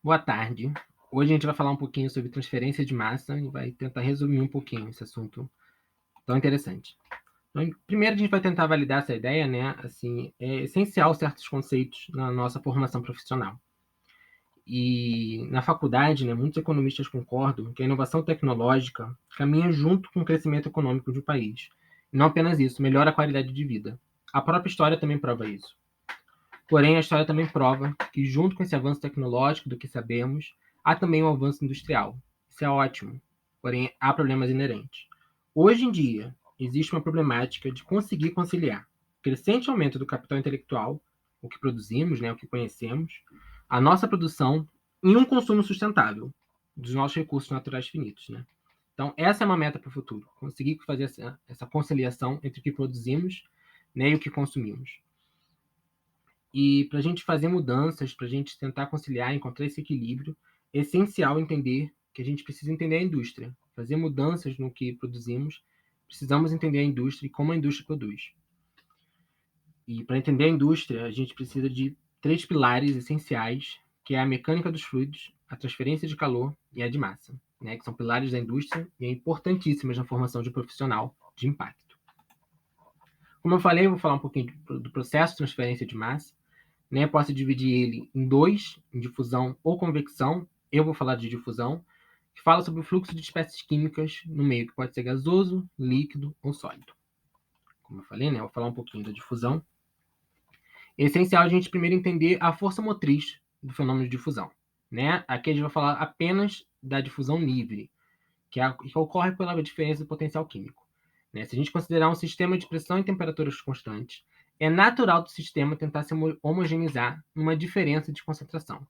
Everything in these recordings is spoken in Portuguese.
Boa tarde. Hoje a gente vai falar um pouquinho sobre transferência de massa e vai tentar resumir um pouquinho esse assunto tão interessante. Então, primeiro a gente vai tentar validar essa ideia, né? Assim, é essencial certos conceitos na nossa formação profissional. E na faculdade, né, muitos economistas concordam que a inovação tecnológica caminha junto com o crescimento econômico de um país. E não apenas isso, melhora a qualidade de vida. A própria história também prova isso. Porém, a história também prova que, junto com esse avanço tecnológico do que sabemos, há também um avanço industrial. Isso é ótimo, porém há problemas inerentes. Hoje em dia, existe uma problemática de conseguir conciliar o crescente aumento do capital intelectual, o que produzimos, né, o que conhecemos, a nossa produção e um consumo sustentável dos nossos recursos naturais finitos. Né? Então, essa é uma meta para o futuro, conseguir fazer essa conciliação entre o que produzimos, né, e o que consumimos. E para a gente fazer mudanças, para a gente tentar conciliar, encontrar esse equilíbrio, é essencial entender que a gente precisa entender a indústria. Fazer mudanças no que produzimos, precisamos entender a indústria e como a indústria produz. E para entender a indústria, a gente precisa de 3 pilares essenciais, que é a mecânica dos fluidos, a transferência de calor e a de massa, né, que são pilares da indústria e importantíssimas na formação de um profissional de impacto. Como eu falei, eu vou falar um pouquinho do processo de transferência de massa, né? Posso dividir ele em dois, em difusão ou convecção. Eu vou falar de difusão, que fala sobre o fluxo de espécies químicas no meio, que pode ser gasoso, líquido ou sólido. Como eu falei, né? Eu vou falar um pouquinho da difusão. É essencial a gente primeiro entender a força motriz do fenômeno de difusão. Né? Aqui a gente vai falar apenas da difusão livre, que ocorre pela diferença do potencial químico. Né? Se a gente considerar um sistema de pressão e temperaturas constantes, é natural do sistema tentar se homogeneizar numa diferença de concentração.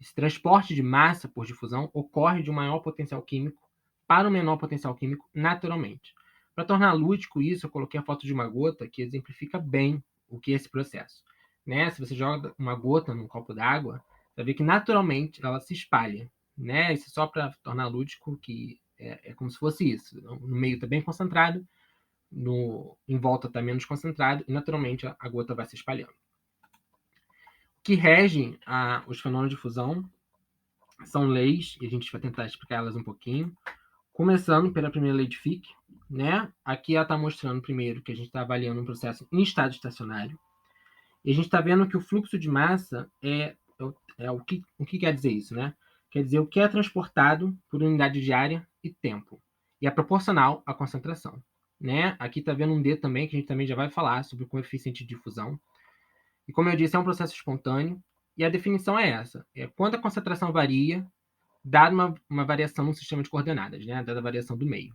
Esse transporte de massa por difusão ocorre de um maior potencial químico para um menor potencial químico naturalmente. Para tornar lúdico isso, eu coloquei a foto de uma gota que exemplifica bem o que é esse processo. Né? Se você joga uma gota num copo d'água, você vai ver que naturalmente ela se espalha. Né? Isso é só para tornar lúdico que é como se fosse isso. No meio está bem concentrado, em volta está menos concentrado, e naturalmente a gota vai se espalhando. O que regem os fenômenos de fusão são leis, e a gente vai tentar explicar elas um pouquinho. Começando pela primeira lei de Fick, né? Aqui ela está mostrando primeiro que a gente está avaliando um processo em estado estacionário. E a gente está vendo que o fluxo de massa o que quer dizer isso, né? Quer dizer o que é transportado por unidade de área e tempo. E é proporcional à concentração. Né? Aqui está vendo um D também, que a gente também já vai falar sobre o coeficiente de difusão. E como eu disse, é um processo espontâneo. E a definição é essa. É quando a concentração varia, dada uma variação no sistema de coordenadas, né? Dada a variação do meio.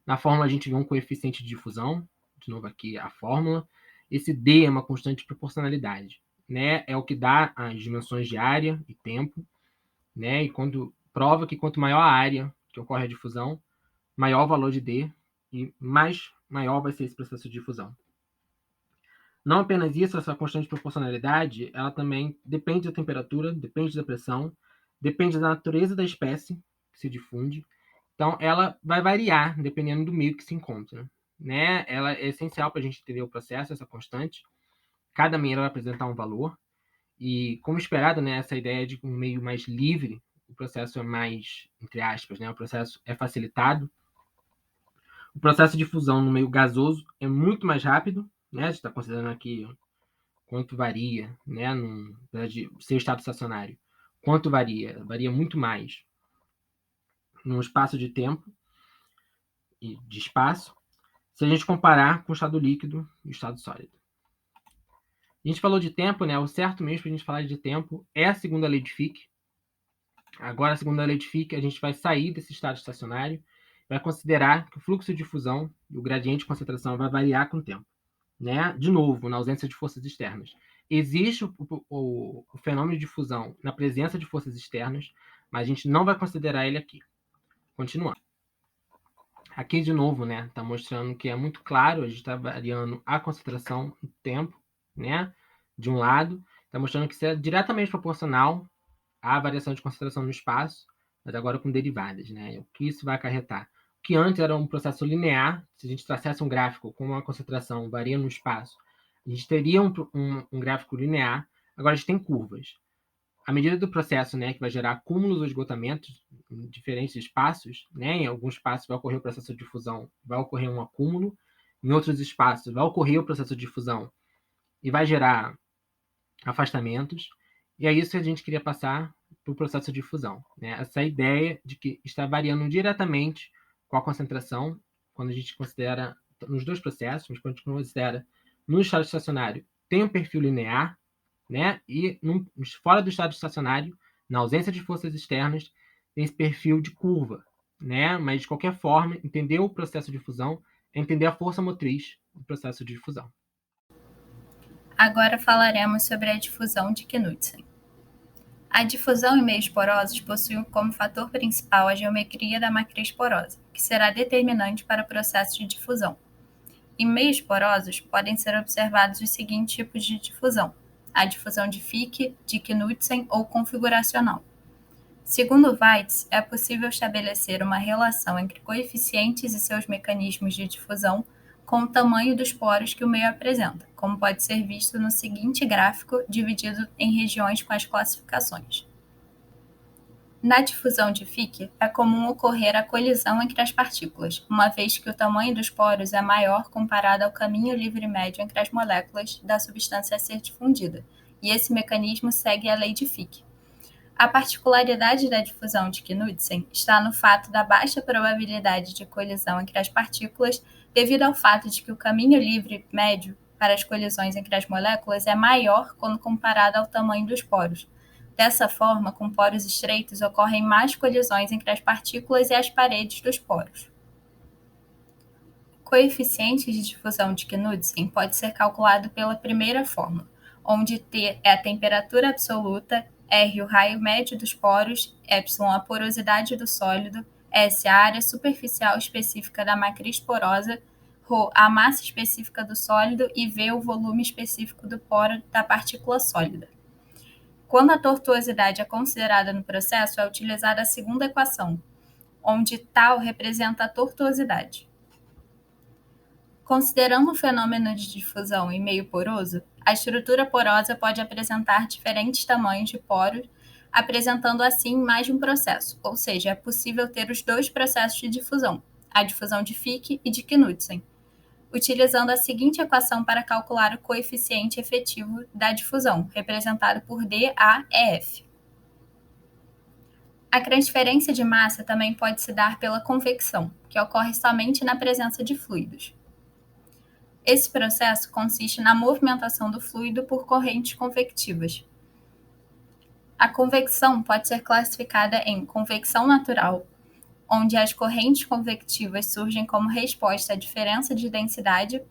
Na fórmula a gente vê um coeficiente de difusão. De novo aqui a fórmula. Esse D é uma constante de proporcionalidade. Né? É o que dá as dimensões de área e tempo. Né? E quando prova que quanto maior a área que ocorre a difusão, maior o valor de D e maior vai ser esse processo de difusão. Não apenas isso, essa constante de proporcionalidade, ela também depende da temperatura, depende da pressão, depende da natureza da espécie que se difunde. Então, ela vai variar dependendo do meio que se encontra. Né? Ela é essencial para a gente entender o processo, essa constante. Cada meio vai apresentar um valor. E, como esperado, né, essa ideia de um meio mais livre, o processo é mais, entre aspas, né, o processo é facilitado. O processo de fusão no meio gasoso é muito mais rápido. Né? A gente está considerando aqui quanto varia, né, de ser estado estacionário. Quanto varia? Varia muito mais num espaço de tempo e de espaço, se a gente comparar com o estado líquido e o estado sólido. A gente falou de tempo, né? O certo mesmo para a gente falar de tempo é a segunda lei de Fick. Agora, a segunda lei de Fick, a gente vai sair desse estado estacionário, vai considerar que o fluxo de fusão e o gradiente de concentração vai variar com o tempo. Né? De novo, na ausência de forças externas. Existe o fenômeno de fusão na presença de forças externas, mas a gente não vai considerar ele aqui. Continuando. Aqui, de novo, né, está mostrando que é muito claro, a gente está variando a concentração no tempo, né, de um lado, está mostrando que isso é diretamente proporcional à variação de concentração no espaço, mas agora com derivadas, né, o que isso vai acarretar. O que antes era um processo linear, se a gente traçasse um gráfico com uma concentração varia no espaço, a gente teria um gráfico linear, agora a gente tem curvas. à medida do processo, né, que vai gerar acúmulos ou esgotamentos em diferentes espaços, né, em alguns espaços vai ocorrer o processo de difusão, vai ocorrer um acúmulo, em outros espaços vai ocorrer o processo de difusão e vai gerar afastamentos, e é isso que a gente queria passar para o processo de difusão, né? Essa ideia de que está variando diretamente com a concentração, quando a gente considera nos dois processos, mas quando a gente considera no estado estacionário, tem um perfil linear, né? E fora do estado estacionário, na ausência de forças externas, tem esse perfil de curva, né? Mas de qualquer forma, entender o processo de difusão é entender a força motriz do processo de difusão. Agora falaremos sobre a difusão de Knudsen. A difusão em meios porosos possui como fator principal a geometria da matriz porosa, que será determinante para o processo de difusão. Em meios porosos, podem ser observados os seguintes tipos de difusão: a difusão de Fick, de Knudsen ou configuracional. Segundo Weitz, é possível estabelecer uma relação entre coeficientes e seus mecanismos de difusão com o tamanho dos poros que o meio apresenta, como pode ser visto no seguinte gráfico, dividido em regiões com as classificações. Na difusão de Fick, é comum ocorrer a colisão entre as partículas, uma vez que o tamanho dos poros é maior comparado ao caminho livre médio entre as moléculas da substância a ser difundida, e esse mecanismo segue a lei de Fick. A particularidade da difusão de Knudsen está no fato da baixa probabilidade de colisão entre as partículas, devido ao fato de que o caminho livre médio para as colisões entre as moléculas é maior quando comparado ao tamanho dos poros. Dessa forma, com poros estreitos, ocorrem mais colisões entre as partículas e as paredes dos poros. O coeficiente de difusão de Knudsen pode ser calculado pela primeira fórmula, onde T é a temperatura absoluta, R o raio médio dos poros, epsilon a porosidade do sólido, S a área superficial específica da matriz porosa, ρ a massa específica do sólido e V o volume específico do poro da partícula sólida. Quando a tortuosidade é considerada no processo, é utilizada a segunda equação, onde tal representa a tortuosidade. Considerando o fenômeno de difusão em meio poroso, a estrutura porosa pode apresentar diferentes tamanhos de poros, apresentando assim mais de um processo, ou seja, é possível ter os dois processos de difusão, a difusão de Fick e de Knudsen, utilizando a seguinte equação para calcular o coeficiente efetivo da difusão, representado por dAEF. A transferência de massa também pode se dar pela convecção, que ocorre somente na presença de fluidos. Esse processo consiste na movimentação do fluido por correntes convectivas. A convecção pode ser classificada em convecção natural, onde as correntes convectivas surgem como resposta à diferença de densidade,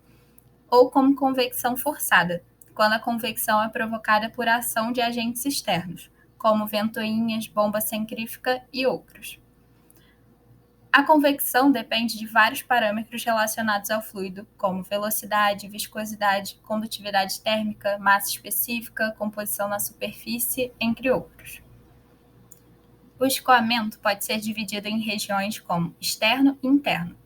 ou como convecção forçada, quando a convecção é provocada por ação de agentes externos, como ventoinhas, bomba centrífuga e outros. A convecção depende de vários parâmetros relacionados ao fluido, como velocidade, viscosidade, condutividade térmica, massa específica, composição na superfície, entre outros. O escoamento pode ser dividido em regiões como externo e interno,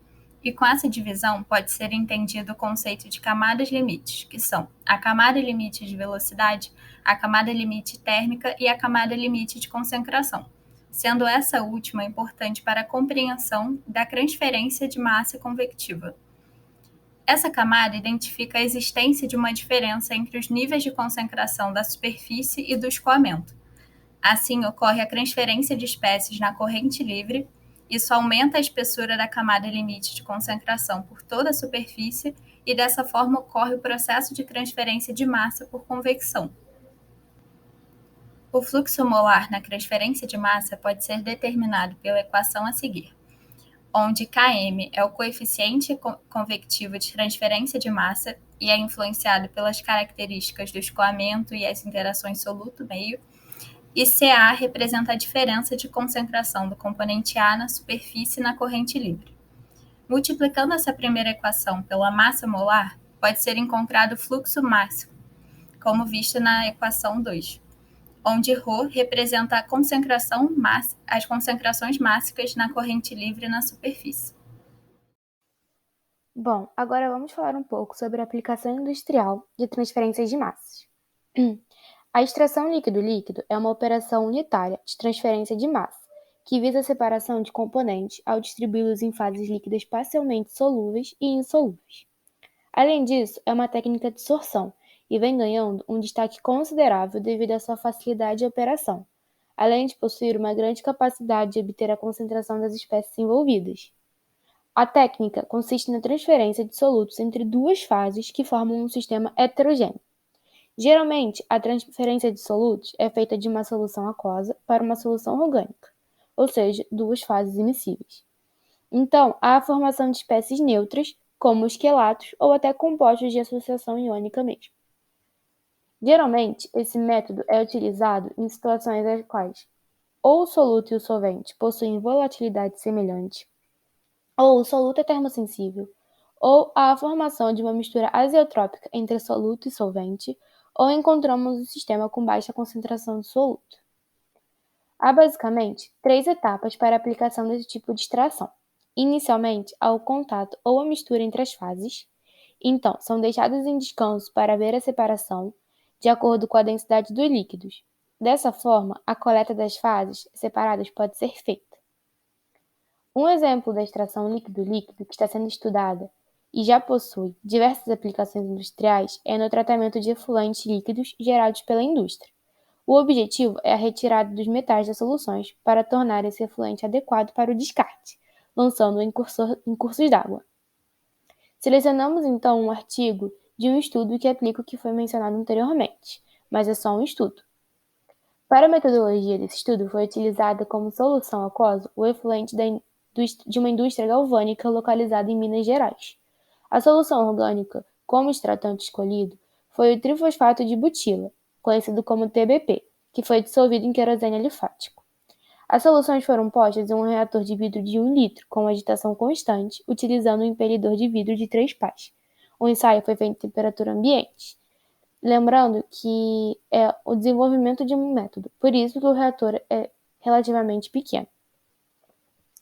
e com essa divisão pode ser entendido o conceito de camadas limites, que são a camada limite de velocidade, a camada limite térmica e a camada limite de concentração, sendo essa última importante para a compreensão da transferência de massa convectiva. Essa camada identifica a existência de uma diferença entre os níveis de concentração da superfície e do escoamento. Assim, ocorre a transferência de espécies na corrente livre. Isso aumenta a espessura da camada limite de concentração por toda a superfície e, dessa forma, ocorre o processo de transferência de massa por convecção. O fluxo molar na transferência de massa pode ser determinado pela equação a seguir, onde Km é o coeficiente convectivo de transferência de massa e é influenciado pelas características do escoamento e as interações soluto-meio, e Ca representa a diferença de concentração do componente A na superfície na corrente livre. Multiplicando essa primeira equação pela massa molar, pode ser encontrado o fluxo máximo, como visto na equação 2, onde ρ representa as concentrações mássicas na corrente livre na superfície. Bom, agora vamos falar um pouco sobre a aplicação industrial de transferências de massas. A extração líquido-líquido é uma operação unitária de transferência de massa, que visa a separação de componentes ao distribuí-los em fases líquidas parcialmente solúveis e insolúveis. Além disso, é uma técnica de sorção e vem ganhando um destaque considerável devido à sua facilidade de operação, além de possuir uma grande capacidade de obter a concentração das espécies envolvidas. A técnica consiste na transferência de solutos entre duas fases que formam um sistema heterogêneo. Geralmente, a transferência de solutos é feita de uma solução aquosa para uma solução orgânica, ou seja, duas fases immiscíveis. Então, há a formação de espécies neutras, como os quelatos ou até compostos de associação iônica mesmo. Geralmente, esse método é utilizado em situações nas quais ou o soluto e o solvente possuem volatilidade semelhante, ou o soluto é termossensível, ou há a formação de uma mistura azeotrópica entre soluto e solvente, ou encontramos um sistema com baixa concentração de soluto. Há basicamente 3 etapas para a aplicação desse tipo de extração. Inicialmente, há o contato ou a mistura entre as fases. Então, são deixadas em descanso para ver a separação, de acordo com a densidade dos líquidos. Dessa forma, a coleta das fases separadas pode ser feita. Um exemplo da extração líquido-líquido que está sendo estudada e já possui diversas aplicações industriais é no tratamento de efluentes líquidos gerados pela indústria. O objetivo é a retirada dos metais das soluções para tornar esse efluente adequado para o descarte, lançando-o em cursos d'água. Selecionamos então um artigo de um estudo que aplica o que foi mencionado anteriormente, mas é só um estudo. Para a metodologia desse estudo, foi utilizada como solução aquosa o efluente de uma indústria galvânica localizada em Minas Gerais. A solução orgânica, como extratante escolhido, foi o trifosfato de butila, conhecido como TBP, que foi dissolvido em querosene alifático. As soluções foram postas em um reator de vidro de 1 litro, com agitação constante, utilizando um impelidor de vidro de 3 pás. O ensaio foi feito em temperatura ambiente. Lembrando que é o desenvolvimento de um método, por isso que o reator é relativamente pequeno.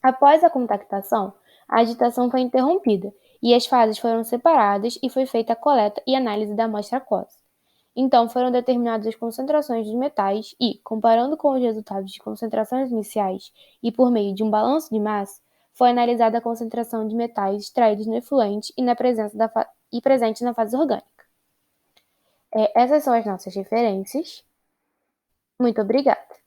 Após a contactação, a agitação foi interrompida e as fases foram separadas e foi feita a coleta e análise da amostra aquosa. Então, foram determinadas as concentrações dos metais e, comparando com os resultados de concentrações iniciais e por meio de um balanço de massa, foi analisada a concentração de metais extraídos no efluente e presentes na fase orgânica. Essas são as nossas referências. Muito obrigada!